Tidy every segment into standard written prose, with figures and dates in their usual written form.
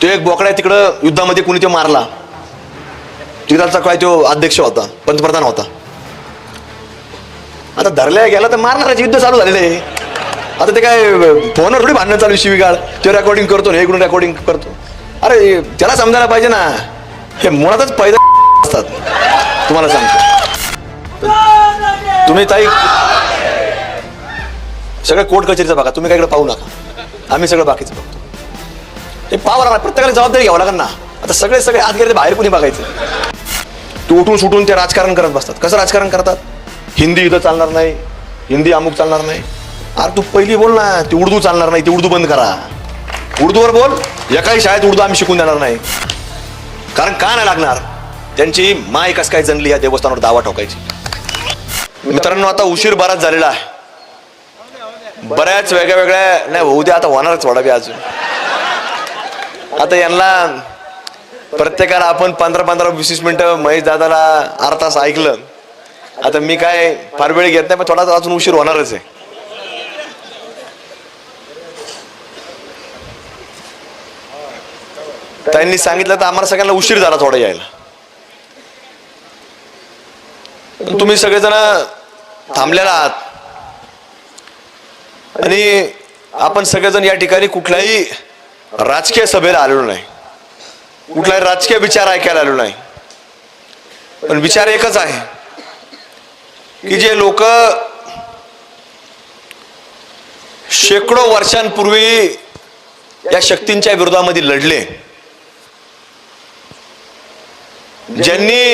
तो एक बोकडा तिकडं युद्धामध्ये कुणी तो मारला, तिकडचा काय तो अध्यक्ष होता, पंतप्रधान होता. आता धरल्या गेला तर मारणारच, युद्ध चालू झालेलं आहे. आता ते काय फोनवर थोडी भांडणं चालू, शिवीगाळ, तो रेकॉर्डिंग करतो हे इकडून रेकॉर्डिंग करतो. अरे त्याला समजायला पाहिजे ना, हे मुळातच पैदा असतात. तुम्हाला सांगतो, तुम्ही ताई सगळं कोर्ट कचेरीचा बघा, तुम्ही काय इकडे पाहू नका, आम्ही सगळं बाकीचं बघतो. हे पाहावं लागणार, प्रत्येकाला जबाबदारी घ्यावं लागणार ना. आता सगळे आत गेले, बाहेर कोणी बघायचं. तू उठून सुटून ते राजकारण करत बसतात. कसं राजकारण करतात? हिंदी इथं चालणार नाही, हिंदी अमुक चालणार नाही. अरे तू पहिली बोल ना, ती उर्दू चालणार नाही, ती उर्दू बंद करा. उर्दूवर बोल. एकाही शाळेत उर्दू आम्ही शिकून देणार नाही. कारण का नाही लागणार? त्यांची माय कस काय जंगली या देवस्थानावर दावा ठोकायची. मित्रांनो, आता उशीर बराच झालेला आहे. बऱ्याच वेगळ्या नाही होऊ द्या, आता होणारच थोडा बी अजून. आता यांना प्रत्येकाला आपण 15-20 मिनिटं महेश दादाला अर्धा तास ऐकलं. आता मी काय फार वेळ घेत नाही, पण थोडा अजून उशीर होणारच आहे. त्यांनी सांगितलं तर आम्हाला सगळ्यांना उशीर झाला थोडा यायला. तुम्ही सगळेजण थांबलेला आहात आणि आपण सगळेजण या ठिकाणी कुठल्याही राजकीय सभेला आलेलो नाही, कुठलाही राजकीय विचार ऐकायला आलेलो नाही. पण विचार एकच आहे की जे लोक शेकडो वर्षांपूर्वी या शक्तींच्या विरोधामध्ये लढले, ज्यांनी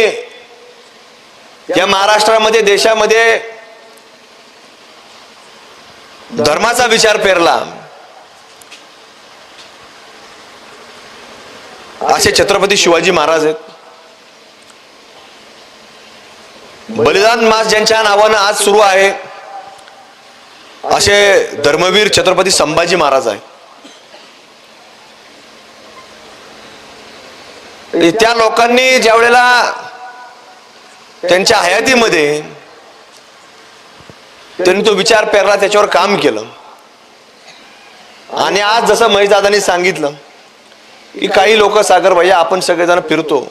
या महाराष्ट्रामध्ये देशामध्ये धर्माचा विचार पेरला, असे छत्रपती शिवाजी महाराज आहेत. बलिदान मास ज्यांच्या नावानं आज सुरू आहे, असे धर्मवीर छत्रपती संभाजी महाराज आहे. त्या लोकांनी ज्या वेळेला त्यांच्या हयातीमध्ये त्यांनी तो विचार पेरला, त्याच्यावर काम केलं. आणि आज जसं महेशदादांनी सांगितलं की काही लोक, सागर भैया, आपण सगळेजण फिरतो,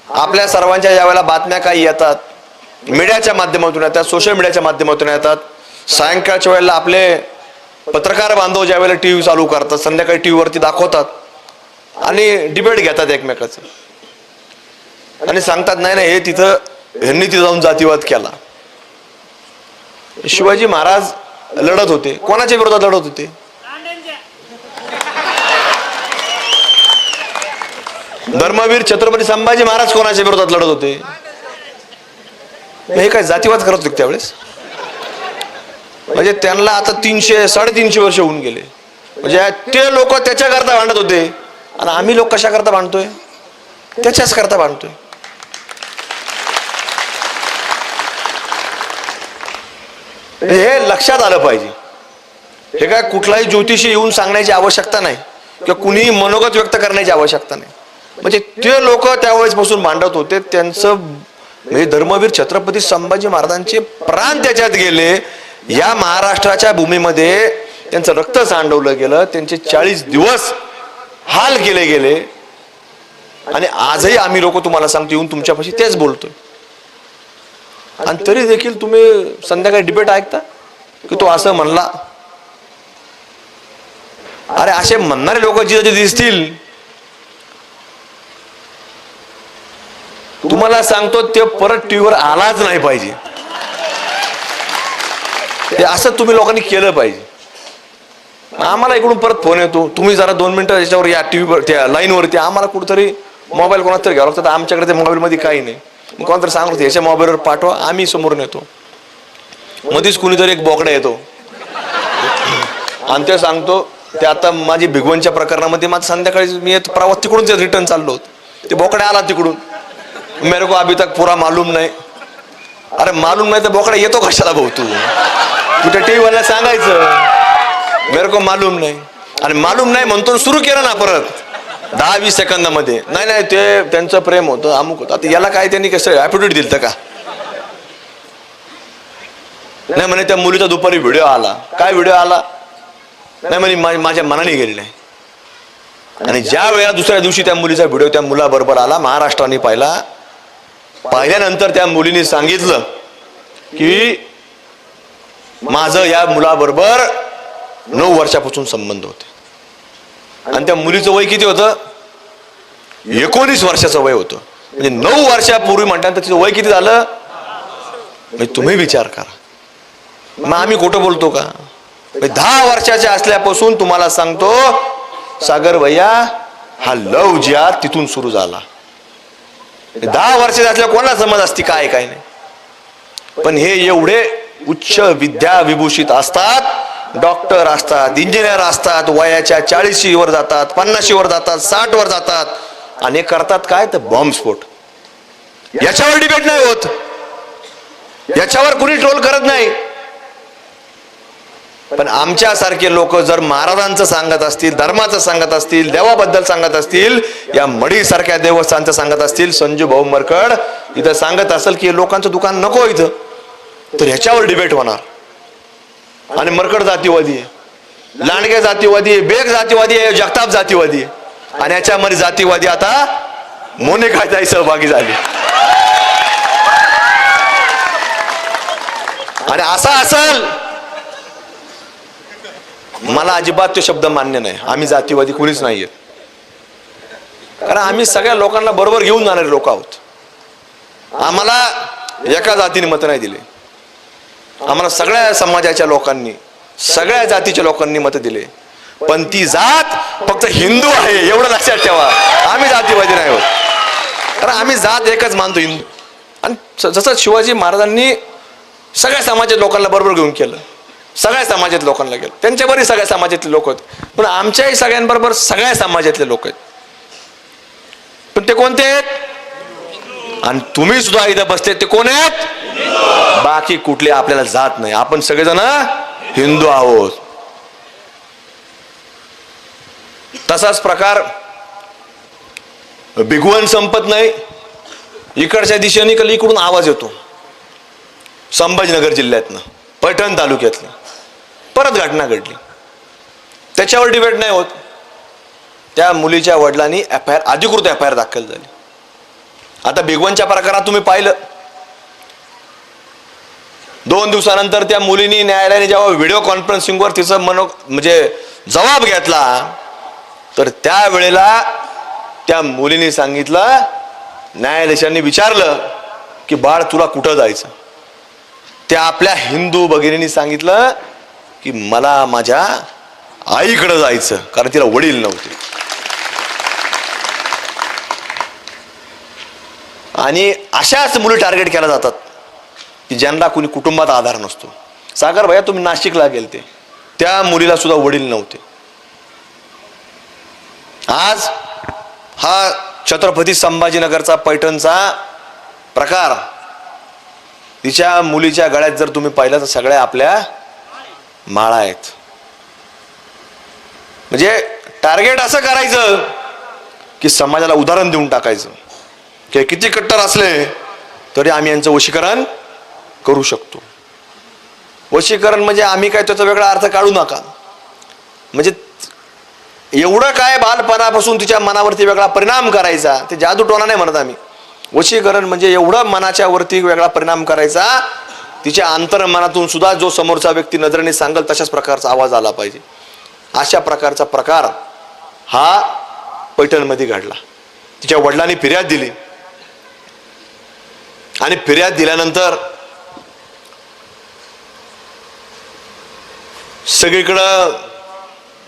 आपल्या सर्वांच्या ज्या वेळेला बातम्या काही येतात, मीडियाच्या माध्यमातून येतात, सोशल मीडियाच्या माध्यमातून येतात, सायंकाळच्या वेळेला आपले पत्रकार बांधव ज्या वेळेला टीव्ही चालू करतात, संध्याकाळी टीव्हीवरती दाखवतात आणि डिबेट घेतात एकमेकाचं आणि सांगतात नाही नाही, हे तिथं ह्यांनी तिथं जाऊन जातीवाद केला. शिवाजी महाराज लढत होते, कोणाच्या विरोधात लढत होते? धर्मवीर छत्रपती संभाजी महाराज कोणाच्या विरोधात लढत होते? हे काय जातीवाद करत होते त्यावेळेस? म्हणजे त्यांना आता 300-350 वर्ष होऊन गेले. म्हणजे ते लोक त्याच्याकरता भांडत होते आणि आम्ही लोक कशा करता भांडतोय? त्याच्याच करता भांडतोय. हे लक्षात आलं पाहिजे. हे काय कुठलाही ज्योतिषी येऊन सांगण्याची आवश्यकता नाही किंवा कुणीही मनोगत व्यक्त करण्याची आवश्यकता नाही. म्हणजे ते लोक त्यावेळेस पासून भांडत होते. त्यांचं म्हणजे धर्मवीर छत्रपती संभाजी महाराजांचे प्राण त्याच्यात गेले. या महाराष्ट्राच्या भूमीमध्ये त्यांचं रक्त सांडवलं गेलं, त्यांचे 40 दिवस हाल केले गेले. आणि आजही आम्ही लोक तुम्हाला सांगतो, येऊन तुमच्यापाशी तेच बोलतोय. आणि तरी देखील तुम्ही संध्याकाळी डिबेट ऐकता की तो असं म्हणला. अरे असे म्हणणारे लोक जिथे दिसतील, तुम्हाला सांगतो ते परत टीव्हीवर आलाच नाही पाहिजे. ते असं तुम्ही लोकांनी केलं पाहिजे. आम्हाला इकडून परत फोन येतो, तुम्ही जरा 2 मिनिटं याच्यावर या टीव्हीवर, त्या लाईनवरती. आम्हाला कुठेतरी मोबाईल कोणाला तरी घ्यावं लागतं. आमच्याकडे त्या मोबाईल मध्ये काही नाही. मग कोणातरी सांगतो याच्या मोबाईलवर पाठवा, आम्ही समोरून येतो. मध्येच कुणीतरी एक बोकडा येतो आणि ते सांगतो, ते आता माझी भिगवणच्या प्रकरणामध्ये माझं संध्याकाळी मी प्रवास तिकडून रिटर्न चाललो होतो, ते बोकडा आला तिकडून. मेरे को अभी तक पूरा मालूम नाही. अरे मालूम नाही तर बोकडा येतो कशाला भाऊ? तू कुठे टीव्ही वाला सांगायचं मेरे को मालूम नाही. आणि मालूम नाही म्हणतो सुरू केलं ना परत 10-20 सेकंदामध्ये, नाही नाही ते त्यांचं प्रेम होतं, अमुक होतं. आता याला काय त्यांनी कसं ऍप्टिट्यूड दिलं का? नाही म्हणे त्या मुलीचा दुपारी व्हिडिओ आला. काय व्हिडिओ आला? नाही म्हणे माझ्या मनाने गेली नाही. आणि ज्या वेळेला दुसऱ्या दिवशी त्या मुलीचा व्हिडिओ त्या मुलाबरोबर आला, महाराष्ट्राने पाहिल्यानंतर त्या मुलीने सांगितलं की माझं या मुलाबरोबर 9 वर्षापासून संबंध होते. आणि त्या मुलीचं वय किती होतं? 19 वर्षाचं वय होतं. म्हणजे 9 वर्षापूर्वी म्हटल्यानंतर तिचं वय किती झालं? म्हणजे तुम्ही विचार करा. मग आम्ही खोटं बोलतो का? 10 वर्षाच्या असल्यापासून तुम्हाला सांगतो सागर भैया, हा लव जिहाद तिथून सुरू झाला. 10 वर्षाच्या असल्या कोणाला समज असती काय काय नाही. पण हे एवढे उच्च विद्या विभूषित असतात, डॉक्टर असतात, इंजिनियर असतात, वयाच्या 40 वर जातात, 50 वर जातात, 60 वर जातात, आणि करतात काय तर बॉम्बस्फोट. याच्यावर डिबेट नाही होत, याच्यावर कुणी ट्रोल करत नाही. पण आमच्यासारखे लोक जर महाराजांचं सांगत असतील, धर्माचं सांगत असतील, देवाबद्दल सांगत असतील, या मडी सारख्या देवस्थानचं सांगत असतील, संजू भाऊ मरकड इथं सांगत असेल की लोकांचं दुकान नको इथं, तर ह्याच्यावर डिबेट होणार. आणि मरकड जातीवादी आहे, लांडगे जातीवादी आहे, बेग जातीवादी आहे, जगताप जातीवादी आहे, आणि याच्यामध्ये जातीवादी आता मोनिकाताई सहभागी झाली. आणि असा असल, मला अजिबात तो शब्द मान्य नाही. आम्ही जातीवादी कोणीच नाहीये, कारण आम्ही सगळ्या लोकांना बरोबर घेऊन जाणारे लोक आहोत. आम्हाला एका जातीने मत नाही दिले, आम्हाला सगळ्या समाजाच्या लोकांनी, सगळ्या जातीच्या लोकांनी मत दिले. पण ती जात फक्त हिंदू आहे एवढं लक्षात ठेवा. आम्ही जातीवादी नाही होत, कारण आम्ही जात एकच मानतो, हिंदू. आणि जसं शिवाजी महाराजांनी सगळ्या समाजाच्या लोकांना बरोबर घेऊन केलं, सगळ्या समाजात लोकांना गेलं, त्यांच्याबरोबर सगळ्या समाजातले लोक आहेत. पण आमच्याही सगळ्यांबरोबर सगळ्या समाजातले लोक आहेत. पण ते कोणते आहेत? आणि तुम्ही सुद्धा इथं बसले ते कोण आहेत? बाकी कुठले आपल्याला जात नाही, आपण सगळेजण हिंदू आहोत. तसाच प्रकार भिगवण संपत नाही, इकडच्या दिशेने इकडून आवाज येतो, संभाजीनगर जिल्ह्यातनं, पैठण तालुक्यातलं. परत घटना घडली, त्याच्यावर डिबेट नाही होत. त्या मुलीच्या वडिलांनी अधिकृत FIR दाखल झाली. आता भिगवणच्या प्रकारात तुम्ही पाहिलं, 2 दिवसानंतर त्या मुलीने न्यायालयाने जेव्हा व्हिडिओ कॉन्फरन्सिंगवर तिचं म्हणजे जबाब घेतला, तर त्यावेळेला त्या मुलीने सांगितलं, न्यायाधीशांनी विचारलं की बाळ तुला कुठं जायचं? त्या आपल्या हिंदू भगिनींनी सांगितलं की मला माझ्या आईकडे जायचं, कारण तिला वडील नव्हते. आणि अशाच मुली टार्गेट केल्या जातात की ज्यांना कुणी कुटुंबात आधार नसतो. सागर भैया तुम्ही नाशिकला गेलते, त्या मुलीला सुद्धा वडील नव्हते. आज हा छत्रपती संभाजीनगरचा पैठणचा प्रकार, तिच्या मुलीच्या गळ्यात जर तुम्ही पाहिलं तर सगळ्या आपल्या माळा आहेत. म्हणजे टार्गेट असं करायचं की समाजाला उदाहरण देऊन टाकायचं की किती कट्टर असले तरी आम्ही यांचं वशीकरण करू शकतो. वशीकरण म्हणजे आम्ही काय त्याचा वेगळा अर्थ काढू नका. म्हणजे एवढं काय बालपणापासून तिच्या मनावरती वेगळा परिणाम करायचा, ते जादूटोणा नाही म्हणत आम्ही. वशीकरण म्हणजे एवढं मनाच्या वरती वेगळा परिणाम करायचा, तिच्या अंतर्मनातून सुद्धा जो समोरचा व्यक्ती नजरेने सांगेल तशाच प्रकारचा आवाज आला पाहिजे. अशा प्रकारचा प्रकार हा पैठणमध्ये घडला. तिच्या वडिलांनी फिर्याद दिली, आणि फिर्याद दिल्यानंतर सगळीकडं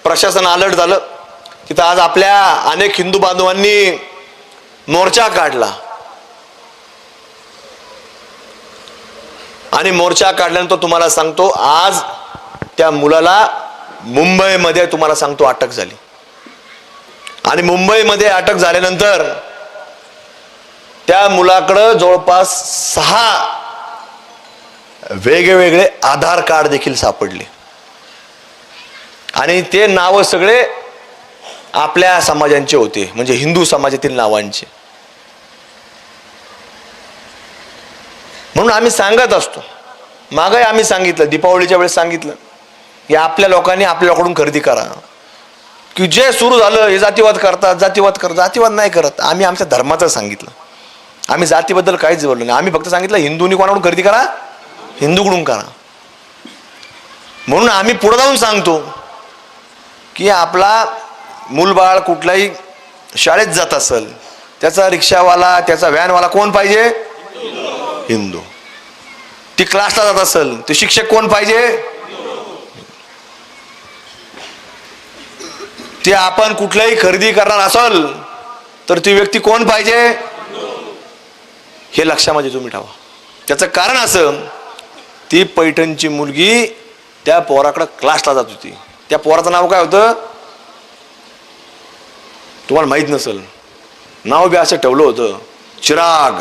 प्रशासन अलर्ट झालं. तिथं आज आपल्या अनेक हिंदू बांधवांनी मोर्चा काढला, आणि मोर्चा काढल्यानंतर तुम्हाला सांगतो आज त्या मुलाला मुंबईमध्ये तुम्हाला सांगतो अटक झाली. आणि मुंबईमध्ये अटक झाल्यानंतर त्या मुलाकडं जवळपास 6 वेगवेगळे आधार कार्ड देखील सापडले, आणि ते नाव सगळे आपल्या समाजांचे होते, म्हणजे हिंदू समाजातील नावांचे. म्हणून आम्ही सांगत असतो, मागे आम्ही सांगितलं, दीपावलीच्या वेळेस सांगितलं की आपल्या लोकांनी आपल्याकडून खरेदी करा. की जे सुरू झालं हे जातीवाद करतात, जातीवाद नाही करत. आम्ही आमच्या धर्माचं सांगितलं. आम्ही जातीबद्दल काहीच बोललो नाही. आम्ही फक्त सांगितलं हिंदूंनी कोणाकडून खरेदी करा, हिंदूकडून करा. म्हणून आम्ही पुढे जाऊन सांगतो की आपला मूलबाळ कुठल्याही शाळेत जात असेल, त्याचा रिक्षावाला, त्याचा व्हॅनवाला कोण पाहिजे? हिंदू. ती क्लासला जात असेल, ते शिक्षक कोण पाहिजे? ते आपण कुठल्याही खरेदी करणार असेल तर ती व्यक्ती कोण पाहिजे? हे लक्षामध्ये तुम्ही ठेवा. त्याचं कारण असं, ती पैठणची मुलगी त्या पोराकडे क्लासला जात होती. त्या पोराचं नाव काय होतं तुम्हाला माहित नसेल. नाव बी असं ठेवलं होतं, चिराग.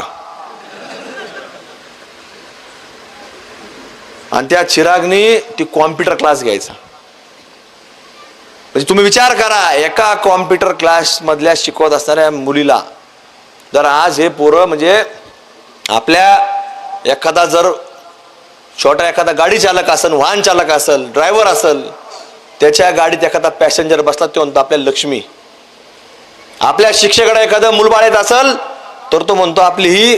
आणि त्या चिरागनी ती कॉम्प्युटर क्लास घ्यायचा. म्हणजे तुम्ही विचार करा, एका कॉम्प्युटर क्लास मधल्या शिकवत असणाऱ्या मुलीला जर आज हे पोरं, म्हणजे आपल्या एखादा जर छोटा एखादा गाडी चालक असेल, वाहन चालक असेल, ड्रायव्हर असेल, त्याच्या गाडीत एखादा पॅसेंजर बसला, तो म्हणतो आपल्या लक्ष्मी. आपल्या शिक्षकाकडे एखादं मुलबाळ येत असेल तर तो म्हणतो आपली ही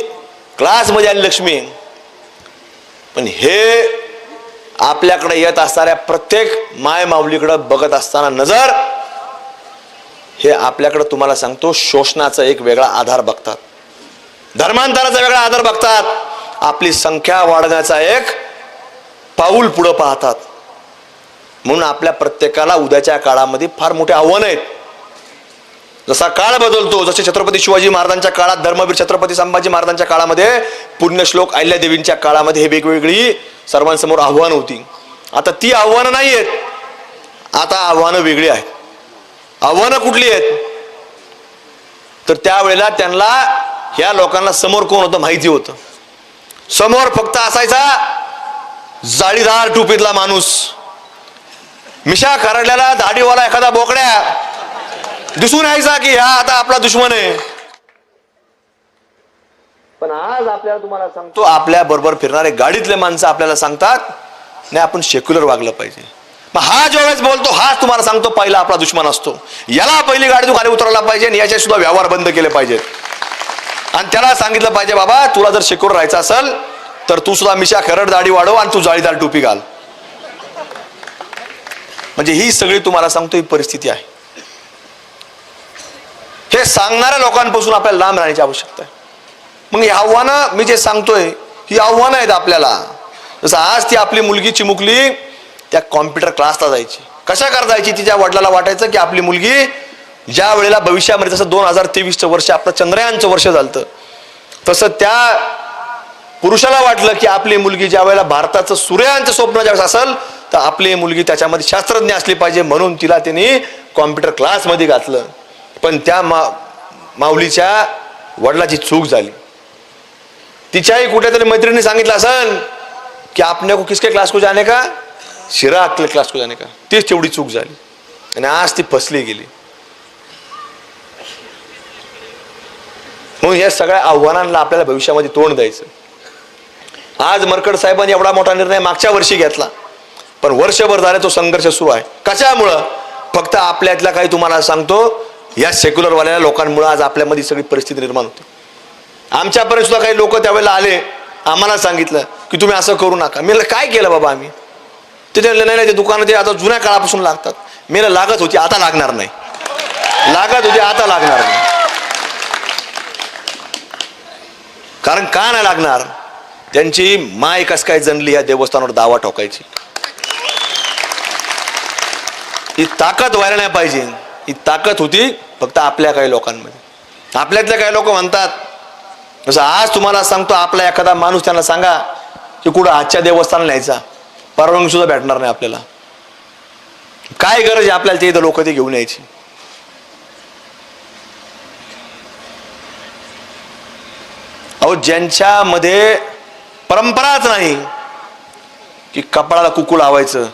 क्लासमध्ये आली लक्ष्मी. पण हे आपल्याकडे येत असणाऱ्या प्रत्येक माय माऊलीकडे बघत असताना नजर, हे आपल्याकडे तुम्हाला सांगतो शोषणाचा एक वेगळा आधार बघतात, धर्मांतराचा वेगळा आधार बघतात, आपली संख्या वाढण्याचा एक पाऊल पुढे पाहतात. म्हणून आपल्या प्रत्येकाला उद्याच्या काळामध्ये फार मोठे आव्हान आहेत. जसा काळ बदलतो, जसे छत्रपती शिवाजी महाराजांच्या काळात, धर्मवीर छत्रपती संभाजी महाराजांच्या काळामध्ये, पुण्यश्लोक अहिल्यादेवींच्या काळामध्ये हे वेगवेगळी सर्वांसमोर आव्हानं होती. आता ती आव्हानं नाही आहेत, आता आव्हानं वेगळी आहेत. आव्हानं कुठली आहेत? तर त्यावेळेला त्यांना, ह्या लोकांना समोर कोण होतं माहिती होतं. समोर फक्त असायचा जाळीदार टोपीतला माणूस, मिशा खरडल्याला दाढीवाला एखादा बोकड्या दिसून यायचा की हा आता आपला दुश्मन आहे. पण आज आपल्याला तुम्हाला सांगतो, आपल्या बरोबर फिरणारे गाडीतले माणसं आपल्याला सांगतात नाही आपण सेक्युलर वागलं पाहिजे. मग हा ज्यावेळेस बोलतो, हाच तुम्हाला सांगतो पहिला आपला दुश्मन असतो. याला पहिली गाडीतून खाली उतरला पाहिजे आणि याचे सुद्धा व्यवहार बंद केले पाहिजेत. आणि त्याला सांगितलं पाहिजे, बाबा तुला जर सेक्युलर राहायचं असेल तर तू सुद्धा मिशा खरड दाढी वाढव आणि तू जाळीदार टोपी घाल. म्हणजे ही सगळी तुम्हाला सांगतो ही परिस्थिती आहे. हे सांगणाऱ्या लोकांपासून आपल्याला लांब राहण्याची आवश्यकता आहे. मग ही आव्हानं मी जे सांगतोय, ही आव्हानं आहेत आपल्याला. जसं आज ती आपली मुलगी चिमुकली त्या कॉम्प्युटर क्लासला जायची. कशा कर जायची? तिच्या वडिलाला वाटायचं की आपली मुलगी ज्या वेळेला भविष्यामध्ये, जसं 2023चं वर्ष आपलं चंद्रयानचं वर्ष झालं, तसं त्या पुरुषाला वाटलं की आपली मुलगी ज्या वेळेला भारताचं सूर्याचं स्वप्न ज्यावेळेस असेल तर आपली मुलगी त्याच्यामध्ये शास्त्रज्ञ असली पाहिजे, म्हणून तिला त्यांनी कॉम्प्युटर क्लासमध्ये घातलं. पण त्या माऊलीच्या वडिलाची चूक झाली. तिच्याही कुठेतरी मैत्रिणी सांगितलं असेल की आपने को किसके क्लास को जाने का, शिराग के क्लास को जाने का. तीच तेवढी चूक झाली आणि आज ती फसली गेली. म्हणून या सगळ्या आव्हानांना आपल्याला भविष्यामध्ये तोंड द्यायचं. आज मरकड साहेबांनी एवढा मोठा निर्णय मागच्या वर्षी घेतला, पण वर्षभर झाले तो संघर्ष सुरू आहे. कशामुळं? फक्त आपल्यातल्या काही तुम्हाला सांगतो या सेक्युलर वाल्या लोकांमुळे आज आपल्यामध्ये सगळी परिस्थिती निर्माण होते. आमच्यापर्यंत सुद्धा काही लोक त्यावेळेला आले, आम्हाला सांगितलं की तुम्ही असं करू नका. मी काय केलं बाबा आम्ही? ते नाही, ते दुकानं ते आता जुन्या काळापासून लागतात. मला लागत होती, आता लागणार नाही. लागत होती, आता लागणार नाही. कारण का नाही लागणार? त्यांची माय कस काय जनली या देवस्थानावर दावा ठोकायची. ही ताकद व्हायला नाही पाहिजे. ही ताकद होती फक्त आपल्या काही लोकांमध्ये. आपल्यातले काही लोक म्हणतात, जसं आज तुम्हाला सांगतो, आपला एखादा माणूस त्यांना सांगा की कुठं आजच्या देवस्थानाला न्यायचा, परवानगी सुद्धा भेटणार नाही आपल्याला. काय गरज आहे आपल्याला ते इथं लोक ते घेऊन यायची? अहो, ज्यांच्यामध्ये परंपराच नाही की कपाळाला कुंकू लावायचं,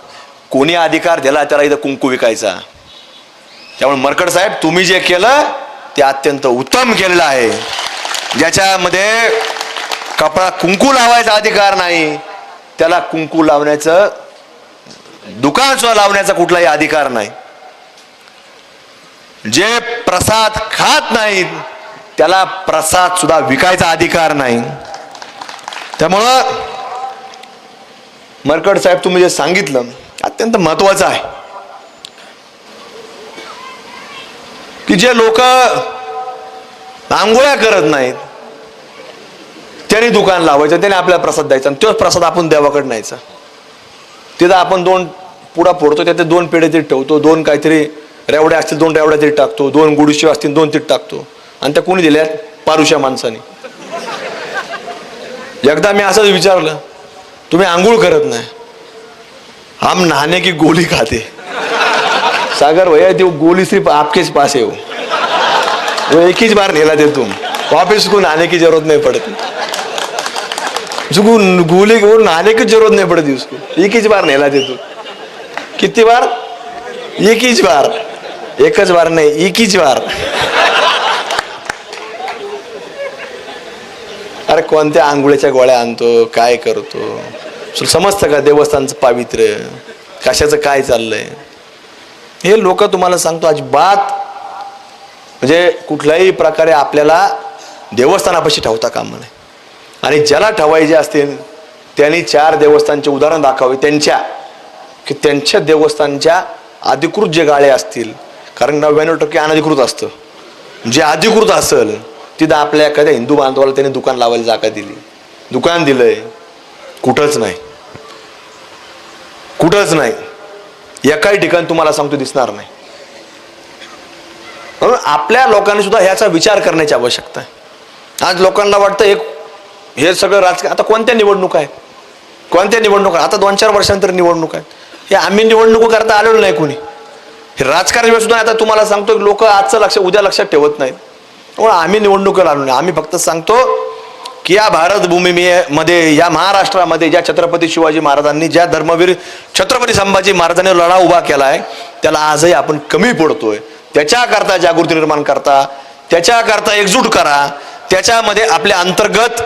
कोणी अधिकार दिला त्याला इथं कुंकू विकायचा. त्यामुळे मरकड साहेब, तुम्ही जे केलं ते अत्यंत उत्तम केलेलं आहे. ज्याच्यामध्ये कपाळात कुंकू लावायचा अधिकार नाही, त्याला कुंकू लावण्याचं दुकान सुद्धा लावण्याचा कुठलाही अधिकार नाही. जे प्रसाद खात नाहीत त्याला प्रसाद सुद्धा विकायचा अधिकार नाही. त्यामुळं मरकट साहेब तुम्ही जे सांगितलं अत्यंत महत्वाचं आहे की जे लोक आंघोळ्या करत नाहीत त्यांनी दुकान लावायचं, त्याने आपल्याला प्रसाद द्यायचा आणि तोच प्रसाद आपण देवाकडे न्यायचा. तिथं आपण 2 पुडा फोडतो, त्यात 2 पेढे तरी ठेवतो, 2 काहीतरी रेवड्या असतील 2 रेवड्या तरी टाकतो, 2 गुडूशिव असतील 2 तरी टाकतो आणि त्या कोणी दिल्यात? पारुष्या माणसाने. एकदा मी असंच विचारलं, तुम्ही आंघोळ करत नाही, हम नहाने की गोली खाते. सागर भैया ती गोली सिर्फ आपके पास है, वो एक ही बार नेला दे, तुम वापिस को नहाने की जरूरत नहीं पड़ती. उसको गोली को नहाने की जरूरत नहीं पड़ती, उसको एक ही बार नेला दे तू. कितनी बार? एक ही बार. एकच बार नाही, एक ही बार. अरे कोणत्या आंघोळीच्या गोळ्या आणतो, काय करतो, समजतं का देवस्थानचं पावित्र्य, कशाचं काय चाललंय? हे लोक तुम्हाला सांगतो अजिबात म्हणजे कुठल्याही प्रकारे आपल्याला देवस्थानापाशी ठेवता कामा नये. आणि ज्याला ठेवायचे असतील त्यांनी 4 देवस्थानचे उदाहरण दाखवावे की त्यांच्या देवस्थानच्या अधिकृत जे गाळे असतील, कारण 99% अनधिकृत असतं. जे अधिकृत असेल तिथं आपल्या एखाद्या हिंदू बांधवाला त्याने दुकान लावायला जागा दिली, दुकान दिलंय, कुठंच नाही, कुठंच नाही, एकाही ठिकाणी तुम्हाला सांगतो दिसणार नाही. म्हणून आपल्या लोकांनी सुद्धा ह्याचा विचार करण्याची आवश्यकता आहे. आज लोकांना वाटतं हे सगळं राजकारण, आता कोणत्या निवडणूक आहेत, कोणत्या निवडणूक, आता 2-4 वर्षांतर निवडणूक आहेत. हे आम्ही निवडणूक करता आलेलो नाही कोणी. हे राजकारण सुद्धा आता तुम्हाला सांगतो लोक आजचं लक्ष उद्या लक्षात ठेवत नाहीत. त्यामुळे आम्ही निवडणुकीला आलो नाही. आम्ही फक्त सांगतो की या भारत भूमीमध्ये, या महाराष्ट्रामध्ये ज्या छत्रपती शिवाजी महाराजांनी, ज्या धर्मवीर छत्रपती संभाजी महाराजांनी लढा उभा केलाय त्याला आजही आपण कमी पडतोय. त्याच्याकरता जागृती निर्माण करता, त्याच्याकरता एकजूट करा, त्याच्यामध्ये आपल्या अंतर्गत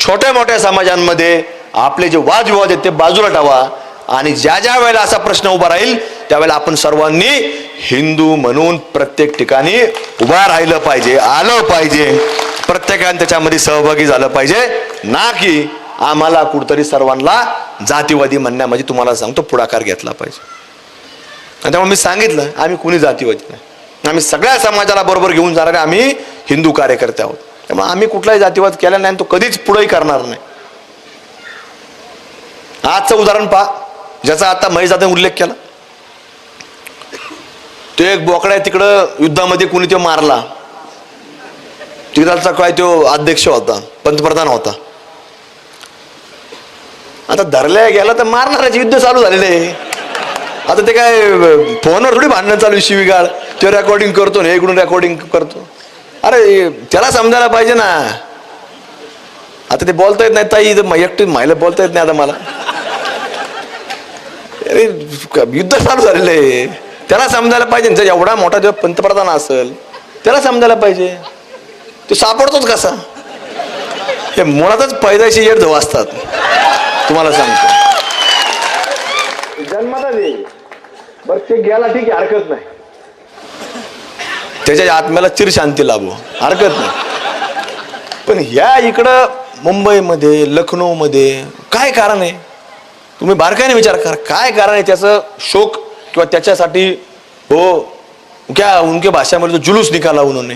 छोट्या मोठ्या समाजांमध्ये आपले जे वादविवाद आहेत ते बाजूला ठेवा. आणि ज्या ज्या वेळेला असा प्रश्न उभा राहील त्यावेळेला आपण सर्वांनी हिंदू म्हणून प्रत्येक ठिकाणी उभा राहिलं पाहिजे, आलं पाहिजे, प्रत्येकाने त्याच्यामध्ये सहभागी झालं पाहिजे, ना की आम्हाला कुठतरी सर्वांना जातीवादी म्हणण्यामध्ये तुम्हाला सांगतो पुढाकार घेतला पाहिजे. त्यामुळे मी सांगितलं आम्ही कुणी जातीवादी नाही, आम्ही सगळ्या समाजाला बरोबर घेऊन जाणारे आम्ही हिंदू कार्यकर्ते आहोत. त्यामुळे आम्ही कुठलाही जातीवाद केला नाही, तो कधीच पुढेही करणार नाही. आजचं उदाहरण पहा, ज्याचा आता महेशदादांनी उल्लेख केला, तो एक बोकडा तिकडं युद्धामध्ये कुणी तो मारला, तिकडचा काय तो अध्यक्ष होता, पंतप्रधान होता. आता धरल्या गेला तर मारणाराचे युद्ध चालू झालेले आहे. आता ते काय फोनवर थोडी भांडणं चालू, शिवीगाळ, तो रेकॉर्डिंग करतो ना, इकडून रेकॉर्डिंग करतो. अरे त्याला समजायला पाहिजे ना. आता ते बोलता येत नाही ताई, एकटी महिला बोलता येत नाही आता मला. अरे युद्ध चालू झालेलं आहे, त्याला समजायला पाहिजे. जर एवढा मोठा जेव्हा पंतप्रधान असेल त्याला समजायला पाहिजे. तो सापडतोच कसा? हे मुळातच पैदाशी येड धव असतात, तुम्हाला सांगतो. जन्मातच येईल बरं, ते गेला ठीक आहे, हरकत नाही, त्याच्या आत्म्याला चिर शांती लाभो, हरकत नाही. पण ह्या इकडं मुंबईमध्ये, लखनौमध्ये काय कारण आहे? तुम्ही बारकाईने विचार करा, काय कारण आहे त्याचं? शोक किंवा त्याच्यासाठी हो क्या उनके भाषामध्ये तो जुलूस निकाला उन्होंने,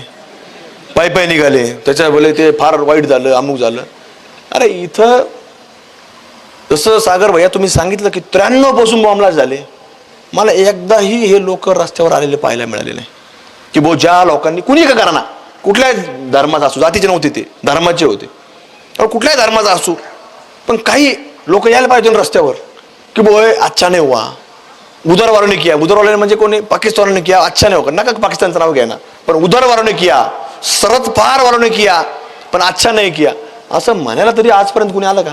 पायी निघाले, त्याच्या बोले ते फार वाईट झालं, अमुक झालं. अरे इथं जसं सागर भैया तुम्ही सांगितलं की 93 पासून बॉम्बलास्ट झाले, मला एकदाही हे लोक रस्त्यावर आलेले पाहायला मिळाले नाही. की भाऊ ज्या लोकांनी कुणी का करा ना, कुठल्याही धर्माचा असू, जातीचे नव्हते ते, धर्माचे होते, कुठल्याही धर्माचा असू, पण काही लोक यायला पाहिजे रस्त्यावर की बोय अच्छा नाही हुआ, उधर वालों ने किया. उधर वाले म्हणजे कोणी? पाकिस्तान ने किया, अच्छा नाही होगा, नका पाकिस्तानचं नाव घ्या ना, पण उधर वालों ने किया, सरहद पार वालों ने किया, पण अच्छा नाही किया, असं म्हणायला तरी आजपर्यंत कुणी आलं का?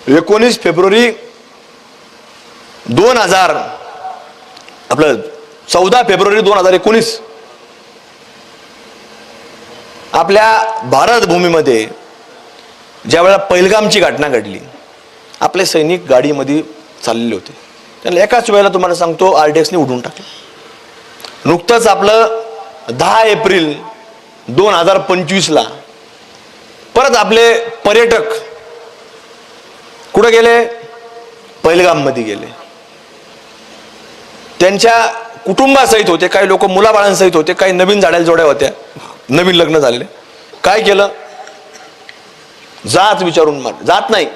19 फेब्रुवारी 2000 आपलं 14 फेब्रुवारी 2019 आपल्या भारत भूमीमध्ये ज्या वेळेला पहिलगामची घटना घडली, आपले सैनिक गाडीमध्ये चाललेले होते, त्यांना एकाच वेळेला तुम्हाला सांगतो RDXने उडवून टाकलं. नुकतंच आपलं 10 एप्रिल 2025ला परत आपले पर्यटक कुठं गेले? पहिलगाम मध्ये गेले. त्यांच्या कुटुंबासहित होते, काही लोक मुलाबाळांसहित होते, काही नवीन झाडाला जोड्या होत्या, नवीन लग्न झालेले. काय केलं? जात विचारून मारलं. जात नाही,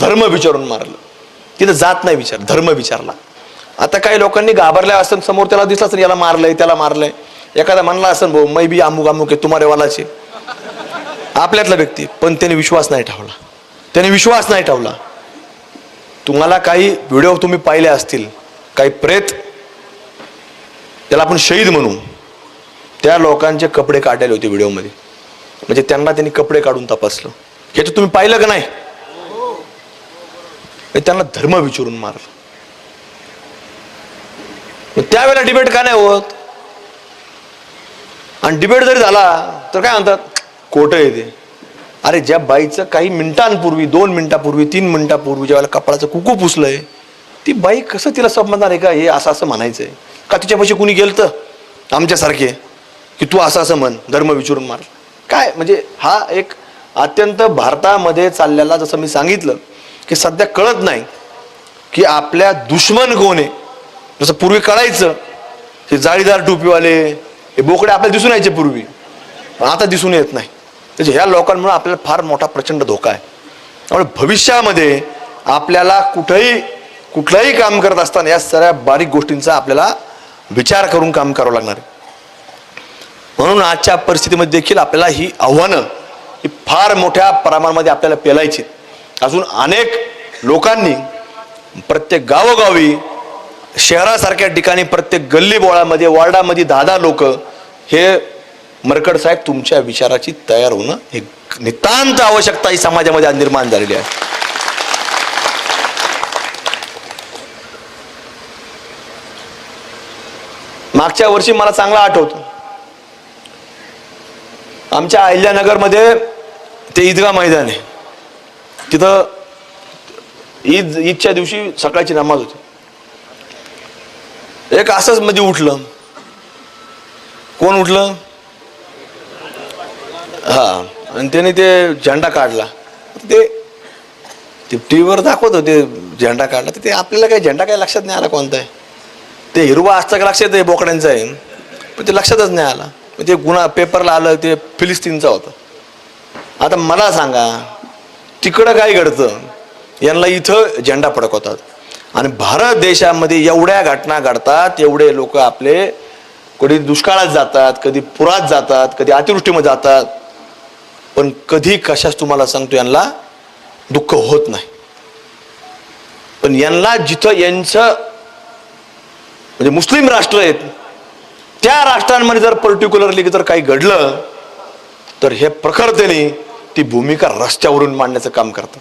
धर्म विचारून मारलं. तिथं जात नाही विचार, धर्म विचारला. आता काही लोकांनी घाबरल्या असं समोर त्याला दिसलं असं याला मारलंय त्याला मारलंय. एखादा म्हणला असं भाऊ मै बी अमुक अमुक आहे तुम्हारे वालाचे, आपल्यातला व्यक्ती, पण त्याने विश्वास नाही ठेवला. त्याने विश्वास नाही ठेवला. तुम्हाला काही व्हिडिओ तुम्ही पाहिले असतील, काही प्रेत, त्याला आपण शहीद म्हणू, त्या लोकांचे कपडे काढलेले होते व्हिडिओमध्ये. म्हणजे त्यांना त्यांनी कपडे काढून तपासलं. हे तर तुम्ही पाहिलं का नाही? त्यांना धर्म विचारून मारलं. त्यावेळेला डिबेट का नाही होत? आणि डिबेट जरी झाला तर काय म्हणतात? खोटं आहे ते. अरे ज्या बाईचं काही मिनिटांपूर्वी, 2 मिनिटापूर्वी, 3 मिनिटापूर्वी ज्या वेळेला कपाळाचं कुकू पुसलंय, ती बाई कसं तिला समजणार आहे का हे असं असं म्हणायचंय? का तिच्यापाशी कुणी गेलं तर आमच्यासारखे की तू असं असं म्हण, धर्म विचारून मार? काय म्हणजे हा एक अत्यंत भारतामध्ये चाललेला, जसं मी सांगितलं की सध्या कळत नाही की आपल्या दुश्मन कोण आहे. जसं पूर्वी कळायचं, हे जाळीदार टोपीवाले, हे बोकडे आपल्याला दिसून यायचे पूर्वी, पण आता दिसून येत नाही. म्हणजे ह्या लोकांमुळे आपल्याला फार मोठा प्रचंड धोका आहे. त्यामुळे भविष्यामध्ये आपल्याला कुठलंही काम करत असताना या सगळ्या बारीक गोष्टींचा आपल्याला विचार करून काम करावं लागणार आहे. म्हणून आजच्या परिस्थितीमध्ये देखील आपल्याला ही आव्हानं ही फार मोठ्या प्रमाणामध्ये आपल्याला पेलायची. अजून अनेक लोकांनी प्रत्येक गावोगावी, शहरासारख्या ठिकाणी, प्रत्येक गल्ली बोळामध्ये, वॉर्डामध्ये 10-10 लोक, हे मरकड साहेब तुमच्या विचाराची तयार होणं हे नितांत आवश्यकता ही समाजामध्ये आज निर्माण झालेली आहे. मागच्या वर्षी मला चांगला आठवतं, आमच्या अहिल्यानगरमध्ये ते ईदगाह मैदान आहे, तिथं ईदच्या दिवशी सकाळची नमाज होती. एक असंच मध्ये उठलं. कोण उठलं? हा, आणि त्याने ते झेंडा काढला. ते टीव्हीवर दाखवत होते झेंडा काढला, तर ते आपल्याला काही झेंडा काही लक्षात नाही आला कोणता आहे. ते हिरवा असतं का लक्षात आहे बोकड्यांचं आहे, पण ते लक्षातच नाही आला. ते गुन्हा पेपरला आलं, ते फिलिस्तीनचा होता. आता मला सांगा तिकडं काय घडतं? यांना इथं झेंडा फडकवतात. आणि भारत देशामध्ये एवढ्या घटना घडतात, एवढे लोक आपले कधी दुष्काळात जातात, कधी पुरात जातात, कधी अतिवृष्टीमध्ये जातात, पण कधी कशाच तुम्हाला सांगतो यांना दुःख होत नाही. पण यांना जिथं यांचं म्हणजे मुस्लिम राष्ट्र आहेत त्या राष्ट्रांमध्ये जर पर्टिक्युलरली जर काही घडलं तर हे प्रखरतेने ती भूमिका रस्त्यावरून मांडण्याचं काम करतात.